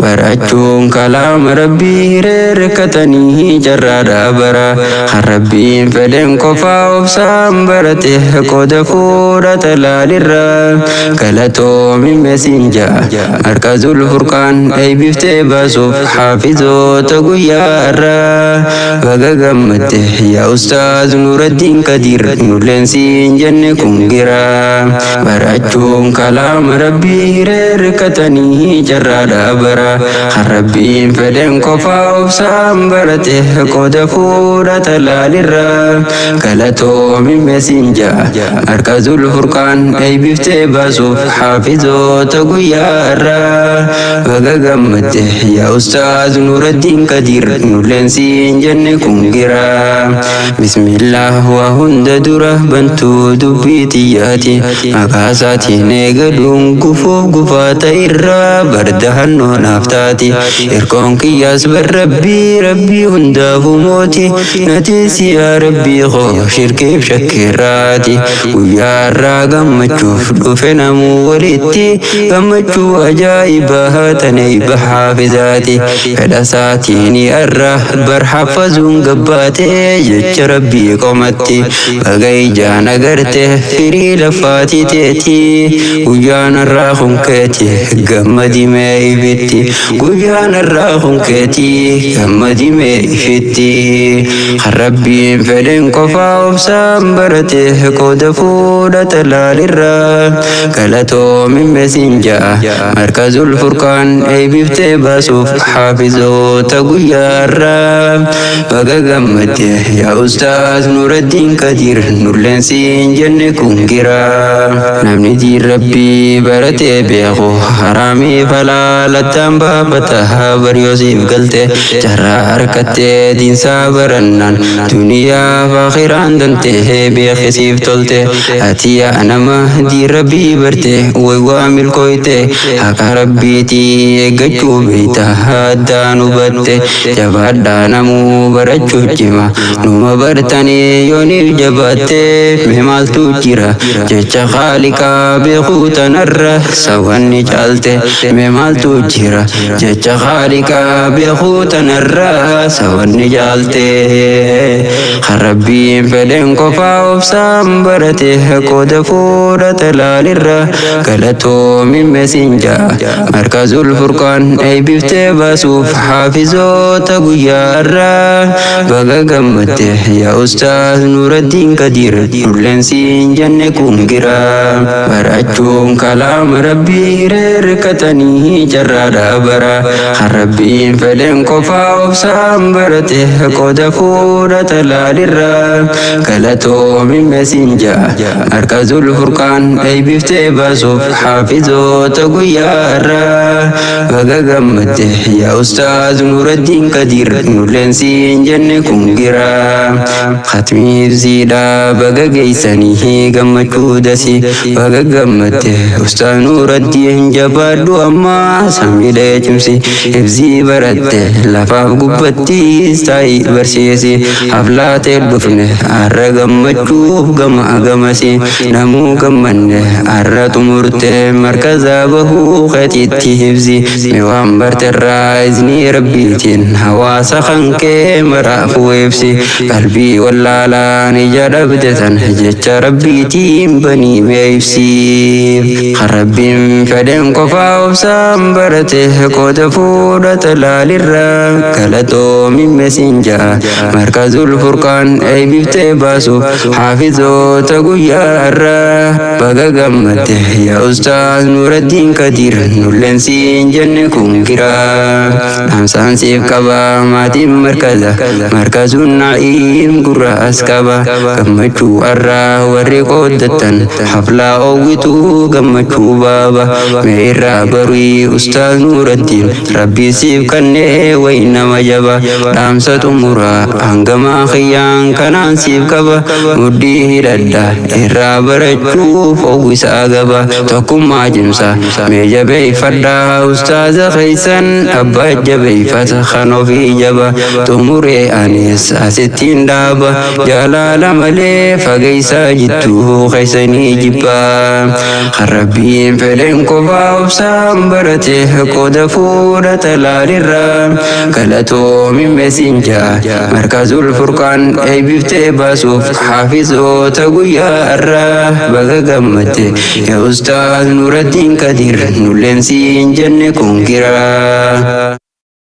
barachuun kalaama rabbii reerrekatanii jarraadha bara kan rabbiin fedhen qofaa obsaan barate qooda fuudhata laalirra galatoomi mesinja markazul furqaan eeybiftee baasuuf xaafizoota guyyaarra baga gammadde yaa ustaaz nuraddiin kadiir nulleensiin jenne kungira barachuun kalaama rabbii reerrekatanii jarraadha bara kan rabbiin fedhen qofaa obsaan barate qooda fuudhata laalirra galatoomi mesinja markazul furqaan eeybiftee baasuuf xaafizoota guyyaarra baga gammadde yaa ustaaz nuraddiin kadiir nulleensiin jenne kungira bismillah waa hunda dura bantuu dubbii xiyyaati maqaasaatiin eegaluun gufuuf gufaata irraa bardahannoo naaf taati erkoon kiyyaas bar rabbii hundaafu mooti natiisi yaa rabbii koo shirkiif shakkiirraati guyyaarraa gammachuuf dhufe namuu walitti gammachuu ajaa'ibaa tanee bahaafizaati fedha saatiin arra bar hafazuun gabbaatee jecha rabbii qomatti baga ijaan agarte firii lafaatii teeti guyyaan irraa hunkeeti gammadimee ifitti guyyaan irraa hunkeeti gammadimee ifitti kan rabbiin fedhen qofaa obsaan barate qooda fuudhata laalirra galatoomi mesinja markazul furqaan eeybiftee baasuuf xaafizoota guyyaarra baga gammadde yaa ustaaz nuraddiin kadiir nulleensiin jenne kungira namni diin rabbii baratee beeku haraamii falaalattaan baafata baryoosiif galte carraa harkattee diinsaa barannaan duniyaa faakiraan dantee beekisiif tolte ati yaa nama diin rabbii barte way waa milkooyte haqa rabbiitii eeggachuu beeyta addaan hubatte jabaadhaa namuu barachuuf jima numa bartanii yooniif jabaatte mee maaltu jira jecha khaaliqaa beekuu tanarra sawanni caalte mee maaltu jira jecha khaaliqaa beekuu tanarra sawanni caalte kan rabbiin fedhen qofaa obsaan barate qooda fuudhata laalirra galatoomi mesinja markazul furqaan eeybiftee baasuuf xaafizoota guyyaarra baga gammadde yaa ustaaz nuraddiin kadiir nulleensiin jenne kungira barachuun kalaama rabbii reerrekatanii jarraadha bara kan rabbiin fedhen qofaa obsaan barate qooda fuudhata laalirra galatoomi mesinja markazul furqaan eeybiftee baasuuf xaafizoota guyyaarra baga gammadde yaa ustaaz nuraddiin kadiir nulleensiin jenne kungira khatmiif ziidhaa baga geeysanii gammachuu dasi baga gammadde ustaaz nuraddiin jabaadhu ammaa samiilee cimsi ibzii baratte lafaaf gubbattiis taa'ii barsiisi haflaatee dhufne arra gammachuuf gama gamasi namuu gammanne arra xumurte markazaa bahuu qexiitti ibzi mee waan barterraa iznii rabbiitiin hawaasa kankee maraaf weebsi qalbii wallaalaan ija dhabde tan jecha rabbiitiin banii meeyibsi kan rabbiin fedhen qofaa obsaan barate qooda fuudhata laalirra galatoomi mesinja markazul furqaan eeybiftee baasuuf xaafizoota guyyaarra baga gammadde yaa ustaaz nuraddiin kadiir nulleensiin jenne kungira dhaamsaan siif qaba maatiin markazuun na'iim gurraas qaba gammachuu arraa warri qooddattan haflaa oowwituu gammachuu baaba mee irraa barii ustaaz nuraddiin rabbii siif kannee way nama jaba dhaamsa xumuraa hangamaa kiyyaan kanaan siif qaba muddii hidhadha irraa barachuuf owwisaa gaba tokkummaa jimsa mee jabeeyfadhaa ustaaza keeysan abbaa jabeeyfata kan ofii jaba xumuree anis asittiin dhaaba jaalala malee fageeysaa jittuu keeysanii jibbaa kan rabbiin fedhen qofaa obsaan barate qooda fuudha talaalirra galatoomi mesinja markazul furqaan eebiftee baasuuf haafizoota guyyaa irra baga gammatte yaa ustaaz Nuraddiin Kadir nulleen siin jenne kun gira.